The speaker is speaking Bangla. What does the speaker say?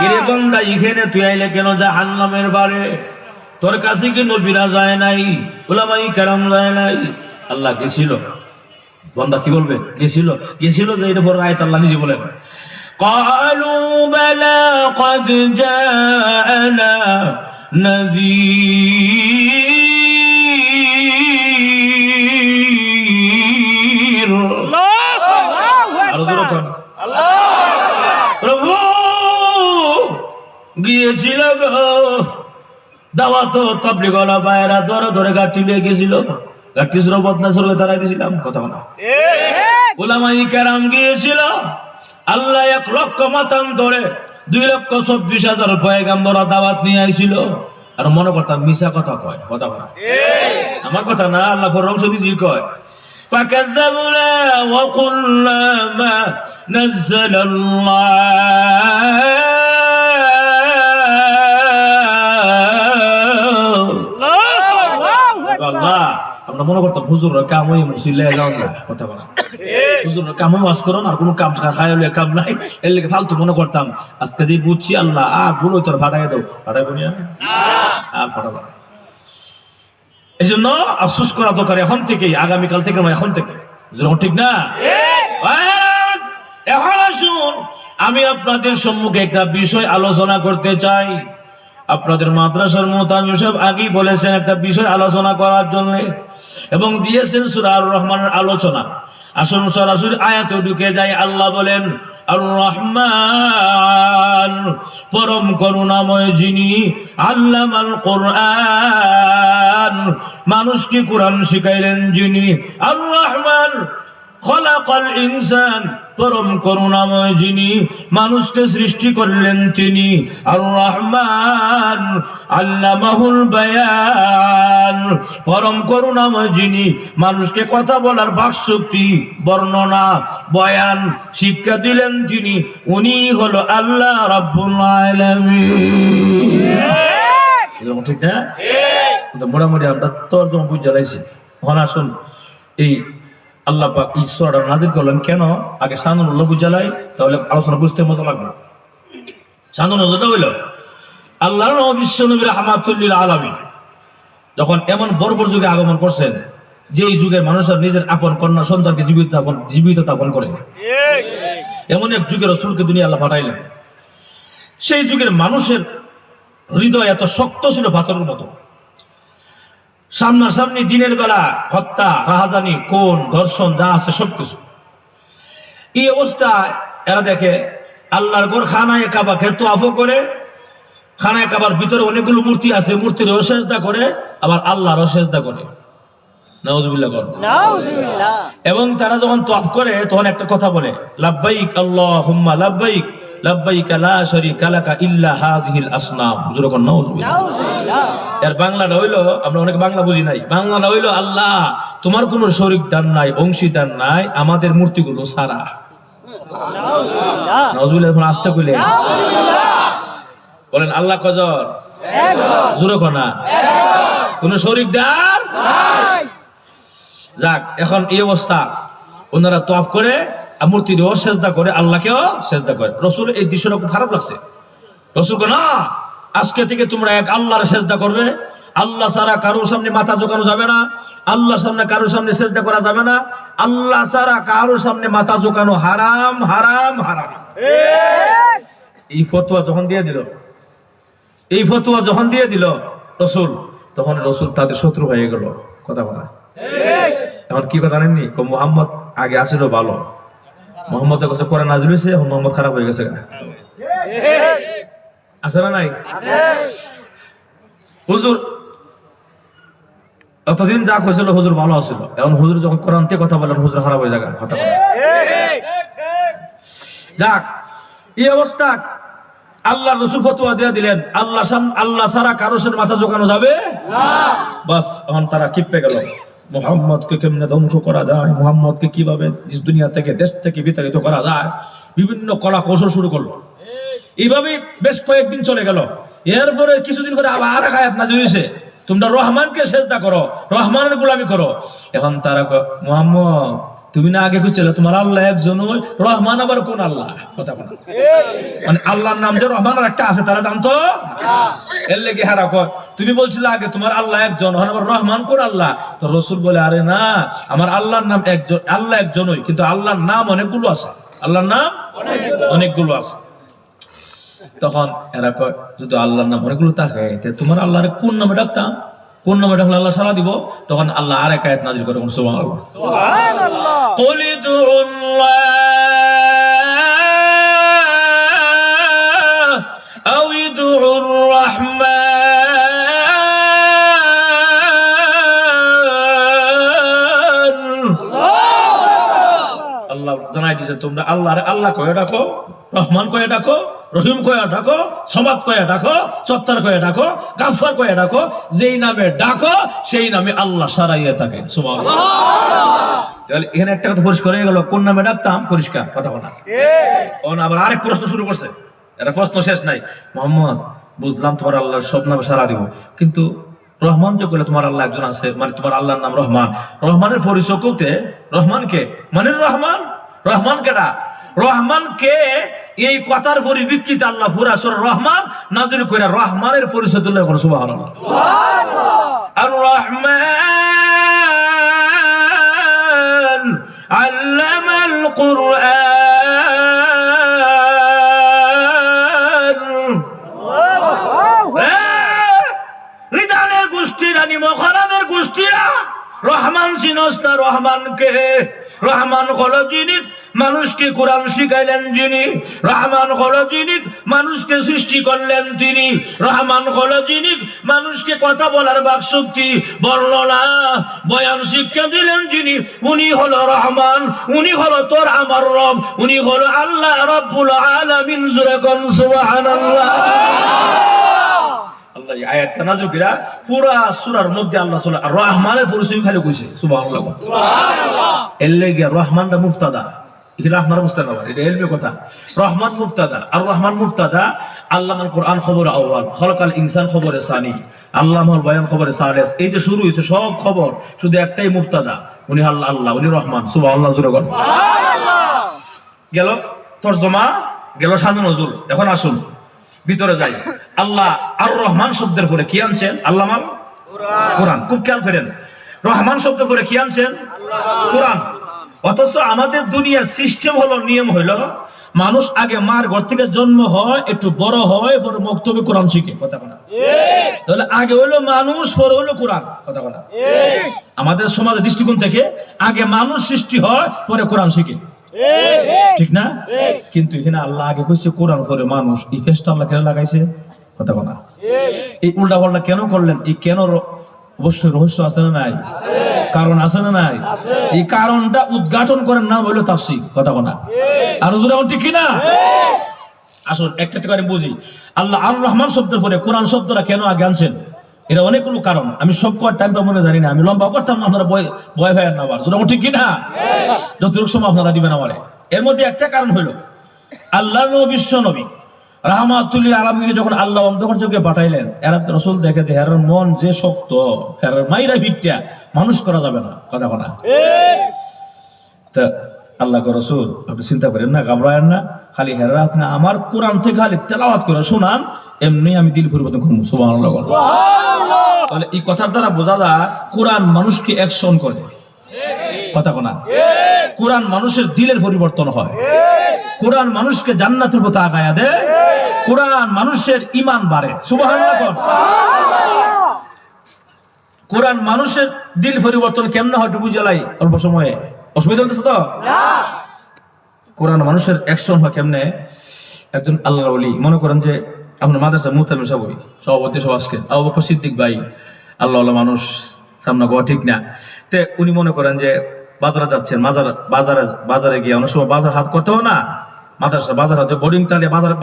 কিরে বান্দা, এখানে তুই আইলে কেন জাহান্নামের বারে? তোর কাছে কি নবীরা যায় নাই? উলামায়ে কেরাম যায় নাই? আল্লাহ গেছিল। বান্দা কি বলবে? গেছিল যে এটা বড় আয়াত আল্লাহ নিজে বলেন, قالوا بلى قد جاءنا نذير প্রভু গিয়েছিল গো দাওয়াত তাবলীগ ওয়ালা ভাইরা ধরে ধরে গাঁটি নিয়ে গেছিল, গাঁটি সুর বদনা সুর দাঁড়াই দিয়েছিলাম, কথা বলা উলামায়ে কেরাম গিয়েছিল। আল্লাহ 1 লক্ষ মতান্তরে 2,24,000 পয়গাম্বর দাওয়াত নিয়ে আইছিল। আর মনে করতাম মিশা কথা কয়, কথা বলা আমার কথা না, আল্লাহ ফরমাইশ দিজি কয় فكذبنا وقلنا ما نزل الله আমরা মনে করতাম হুজুররা কামই মুসিলে যাও না, কথা বলা হুজুররা কামই ওয়াজ করুন আর কোনো কাম খাইলে কাম নাই, এর লাগি ফালতু মনে করতাম। আজকে যে বুঝছি আল্লাহ ভুল তোর ফাটাই দাও, ফাটাইব না ফাটাবো। এই জন্য আফসোস করা দরকার এখন থেকেই, আগামীকাল থেকে নয়, এখন থেকে, ঠিক না? এখন আসুন আমি আপনাদের সম্মুখে একটা বিষয় আলোচনা করতে চাই। আপনাদের মাদ্রাসার মুহতামিম সাহেব আগেই বলেছেন একটা বিষয় আলোচনা করার জন্য এবং দিয়েছেন সূরা আর রহমানের আলোচনা। আসুন সরাসরি আয়াতে ঢুকে যাই। আল্লাহ বলেন আর রহমান, পরম করুণাময় যিনি, আল্লামাল কোরআন, মানুষকে কোরআন শিখাইলেন যিনি, আর রহমান খলাকাল ইনসান, পরম করুণাময় যিনি, মানুষকে সৃষ্টি করলেন তিনি, আর রহমান আল্লামাহুল বায়ান, পরম করুণাময় যিনি, মানুষকে কথা বলার বাকশক্তি, বর্ণনা, বয়ান, শিক্ষা দিলেন তিনি, উনি হলো আল্লাহ রাব্বুল আলামিন। ঠিক না? মোটামুটি আমরা তর্জমা বুঝে লাইছি। এখন আসুন এই আল্লাহ পাক ঈশ্বরটা নাযিল করলেন কেন, আগে শানুল্লাহ বুঝালাই, তাহলে আলোচনা বুঝতে মজা লাগবে। শানুল্লাহটা হইল আল্লাহর নবী বিশ্ব নবী রাহমাতুল লিল আলামিন যখন এমন বর্বর যুগে আগমন করছেন, যেই যুগে মানুষের নিজের আপন কন্যা সন্তানকে জীবিত স্থাপন করে, এমন এক যুগে রাসূলকে দুনিয়া আল্লাহ পাঠাইলেন। সেই যুগের মানুষের হৃদয় এত শক্ত ছিল পাথরের মতো, সামনাসামনি দিনের বেলা হত্যা, রাহাজানি, কোন ধর্ষণ যা আছে সবকিছু। এই অবস্থায় এরা দেখে আল্লাহর ঘর খানায়ে কাবাকে তোয়াফ করে, খানায়ে কাবার ভিতরে অনেকগুলো মূর্তি আছে, মূর্তির সেজদা করে, আবার আল্লাহরও সেজদা করে। নাউজুবিল্লাহ। এবং তারা যখন তোয়াফ করে তখন একটা কথা বলে, লাব্বাইক আল্লাহুম্মা লাব্বাইক, লাব্বাইক লা শারীকা লাকা ইল্লা হাযিহিল আসনাম। যখন নাউজুবিল্লাহ। এর বাংলাটা হইলো, আমরা অনেক বাংলা বুঝি নাই, বাংলাটা হইলো আল্লাহ তোমার কোনো শরীকদার নাই, অংশীদার নাই আমাদের মূর্তিগুলো ছাড়া। নাউজুবিল্লাহ। এখন আস্তে কইলে বলেন আল্লাহ কজন? জোরে কোনা, কোন শরীকদার নাই। যাক, এখন এই অবস্থা, ওনারা তওয়াফ করে মূর্তিরও সেজদা করে, আল্লাহকেও সেজদা করে। রাসূল এই দৃশ্যটা খুব খারাপ লাগছে। রাসূল কয় না, আজকে থেকে তোমরা এক আল্লাহর সেজদা করবে, আল্লাহ ছাড়া কারোর সামনে মাথা ঝুঁকানো যাবে না, আল্লাহর সামনে কারোর সামনে সেজদা করা যাবে না, আল্লাহ ছাড়া কারোর সামনে মাথা ঝুঁকানো হারাম হারাম হারাম। এই ফতোয়া যখন দিয়ে দিল রাসূল, তখন রাসূল তাদের শত্রু হয়ে গেল। কথা বলা এখন কি কথা জানেননি? মুহাম্মদ আগে আসিল ভালো, মুহাম্মদের কাছে কোরআন নাযিল হয়েছে, এখন মুহাম্মদ খারাপ হয়ে গেছে। আছে না নাই? হুজুর এতদিন যা কইছিল হুজুর ভালো আছিল, এখন হুজুর যখন কোরআন থেকে কথা বলেন হুজুর খারাপ হয়ে যায় কথা বলে। যাক, এই অবস্থা আল্লাহ রাসূল ফতোয়া দিয়ে দিলেন আল্লাহ ছাড়া কারোর সাথে মাথা ঝুঁকানো যাবে না। বাস, এখন তারা ক্ষিপ্পে গেল, মুহাম্মদকে কেমনে ধ্বংস করা যায়, মুহাম্মদকে কিভাবে দুনিয়া থেকে, দেশ থেকে বিতাড়িত করা যায়, বিভিন্ন কলা কৌশল শুরু করলো। এইভাবে বেশ কয়েকদিন চলে গেল। এরপরে কিছুদিন পরে আবার আয়াত নাযিল হয়েছে, তোমরা রহমানকে সেজদা করো, রহমানের গোলামি করো। এখন তারা মুহাম্মদ তুমি না আগে কইছিলে তোমার আল্লাহ একজন, ওই রহমান আবার কোন আল্লাহ? কথা বলা মানে আল্লাহর নাম যে রহমান আর একটা আছে তারা জানতো এর লেগে হারা কয় তুমি বলছিলে আগে তোমার আল্লাহ একজন, আবার রহমান কোন আল্লাহ? তো রাসূল বলে আরে না, আমার আল্লাহর নাম একজন, আল্লাহ একজনই, কিন্তু আল্লাহর নাম অনেকগুলো আছে, আল্লাহর নাম অনেকগুলো আছে। তখন এরা কয় যদি আল্লাহর নাম অনেকগুলো থাকে তোমার আল্লাহরে কোন নামে ডাকতাম, কোন নামে ডাকলে আল্লাহ সাড়া দিব? তখন আল্লাহ আরেক আয়াত নাযিল করে, সুবহানাল্লাহ, সুবহানাল্লাহ, কুল ইদউল্লাহ আও ইদউর রাহমান। আল্লাহ জানাই দিয়েছে তোমরা আল্লাহরে আল্লাহ কয়ে ডাকো, রহমান কয়ে ডাকো, রহিম কয়ে ডাকো, সমাদ কয়ে ডাকো, সত্তার কয়ে ডাকো, গাফফার কয়ে ডাকো, যেই নামে ডাকো সেই নামে আল্লাহ সারাইয়া থাকে। সুবহানাল্লাহ। তাহলে এখানে একটা কথা পরিষ্কার হয়ে গেল, কোন নামে ডাকতাম পরিষ্কার কথা বলা। ঠিক। আবার আরেক প্রশ্ন শুরু করছে, এটা প্রশ্ন শেষ নাই। মোহাম্মদ বুঝলাম তোমার আল্লাহ সব নামে সারা দিব, কিন্তু রহমান যে বলে তোমার আল্লাহ একজন আছে, মানে তোমার আল্লাহর নাম রহমান, রহমানের পরিচয় কোতে? রহমান কে? মানে রহমান, রহমান কেডা? রহমান কে? এই কথার পরিপ্রেক্ষিতে আল্লাহ পুরা সূরা রহমান নাযিল করে রহমানের পরিচয় দিলেন। সুবহানাল্লাহ, সুবহানাল্লাহ। আর রহমান আল্লামাল কুরআন। রিদানের গোষ্ঠীরা, নিমখরানের গোষ্ঠীরা রহমান চিনস না? রহমানকে? রহমান হলো যিনি মানুষকে কোরআন শিখাইলেন, যিনি রহমান হলো যিনি মানুষকে সৃষ্টি করলেন, তিনি রহমান হলো যিনি মানুষকে কথা বলার বাক শক্তি, বর্ণনা, বয়ান শিক্ষা দিলেন, যিনি উনি হলো রহমান, উনি হলো তোর আমার রব, উনি হলো আল্লাহ রাব্বুল আলামিন। জোরে কোন সুবহানাল্লাহ। আল্লাহ এই আয়াতটা নাযিল কইরা পুরা সূরার মধ্যে আল্লাহ সুবহানাহু রহমানের পরিচয় খালি কইছে। সুবহানাল্লাহ, সুবহানাল্লাহ। এর লাগি রহমানটা মুফতাদা, এটা আপনারা বুঝতে পারবেন, এটা ইলমি কথা। রহমান মুফতাদা আর রহমান মুফতাদা। আল্লামাল কুরআন খবর আউয়াল, খলাকাল ইনসান খবরে সানি, আল্লামাল বায়ান খবরে সালিস। এই যে শুরু হইছে সব খবর, শুধু একটাই মুফতাদা, উনি আল্লাহ, আল্লাহ উনি রহমান। সুবহানাল্লাহ, জোরে বলেন সুবহানাল্লাহ। গেল তরজমা, গেল শানে নজুল। এখন আসুন ভিতরে যাই। আল্লাহ আর রহমান শব্দের পরে কি আনছেন? আল্লামাল কোরআন। খুব খেয়াল করেন, রহমান শব্দ পরে কি আনছেন? কোরআন। অথচ আমাদের দুনিয়ার সিস্টেম হলো, নিয়ম হইল, মানুষ আগে মার ঘর থেকে জন্ম হয়, একটু বড় হয়, পরে মক্তবে কোরআন শিখে। কথা বলা তাহলে আগে হইলো মানুষ, পরে হইলো কোরআন। কথা বলা আমাদের সমাজের দৃষ্টিকোণ থেকে আগে মানুষ সৃষ্টি হয়, পরে কোরআন শিখে, ঠিক না? কিন্তু এখানে আল্লাহ আগে কইছে কোরআন, পরে মানুষ। এই ফেসটা আল্লাহ কেন লাগাইছে? কথা বলা এই উল্টা পাল্টা কেন করলেন? এই কেন অবশ্যই রহস্য আছে না নাই? কারণ আছে না নাই? এই কারণটা উদ্ঘাটন করেন নাম হইলো তাফসীর। কথা বলা আর হুজুর এখন ঠিক কিনা? আসুন একটা করে বুঝি। আল্লাহ আর রহমান শব্দের পরে কোরআন শব্দটা কেন আগে আনছেন? এটা অনেকগুলো কারণ, আমি সব কয় টাইমটা মনে জানি না, আমি লম্বা করতাম না, আপনারা ভয় ভাই না আবার যখন ঠিক কিনা যতটুকু সময় আপনারা দিবেন আমারে। এর মধ্যে একটা কারণ হইল আল্লাহ বিশ্ব নবী রাহমাতুল লিল আলামিন যখন আল্লাহ অন্ধকার যুগে পাঠাইলেন, এরা রাসূল দেখে যে এর মন যে শক্ত, এর মাইরা ভিটটা মানুষ করা যাবে না। কথা বলা ঠিক। তা আল্লাহ কো রাসূল আপনি চিন্তা করেন না, ঘাবড়ায়েন না, খালি হেরা আপনি আমার কোরআন থেকে খালি তেলাওয়াত করে শোনান, এমনি আমি দিল পরিবর্তন করব। সুবহানাল্লাহ, সুবহানাল্লাহ। তাহলে এই কথার দ্বারা বোঝা যায় কোরআন মানুষকে অ্যাকশন করে। কথা কোনা কোরআন মানুষের দিলের পরিবর্তন হয়, কোরআন মানুষকে জান্নাতের পথে আগায়া দেয়, কোরআন মানুষের ঈমান বাড়ে। সুবহানাল্লাহ, সুবহানাল্লাহ। কোরআন মানুষের দিল পরিবর্তন কেমনে হয় একটু বুঝালাই অল্প সময়ে, অসুবিধা হচ্ছে তো না? কোরআন মানুষের অ্যাকশন হয় কেমনে? একজন আল্লাহর ওলি, মনে করেন যে আপনার মাদ্রাসা মুহতামিম সাহেব সভাপতি সব আজকে আবু বকর সিদ্দিক ভাই, আল্লাহ মানুষ, সামনে গোয়া ঠিক না, তে উনি মনে করেন যে বাজারে যাচ্ছেন, বাজারে গিয়ে অনেক সময় বাজার হাত করতেও না, মাদ্রাসা বাজার বোর্ডিং তাহলে বাজার